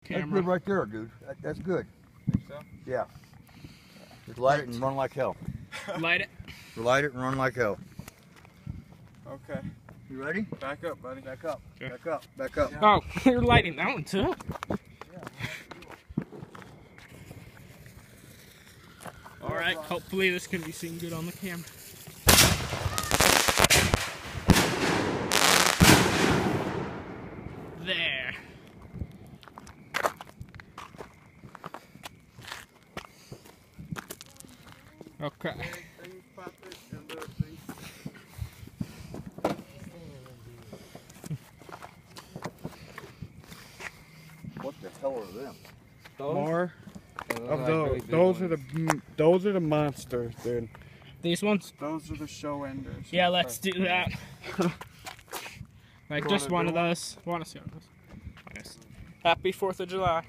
camera. That's good right there, dude. That's good. Think so? Yeah. Just light it and run like hell. Light it. Light it and run like hell. Okay. You ready? Back up, buddy. Back up. Okay. Back up. Back up. Oh, you're lighting that one too. All right. Hopefully this can be seen good on the camera. There. Okay. What the hell are them? More of those are the monsters, dude. These ones? Those are the show enders. Yeah, let's do that. Like just one of those. Want to see one of those? Nice. Happy 4th of July.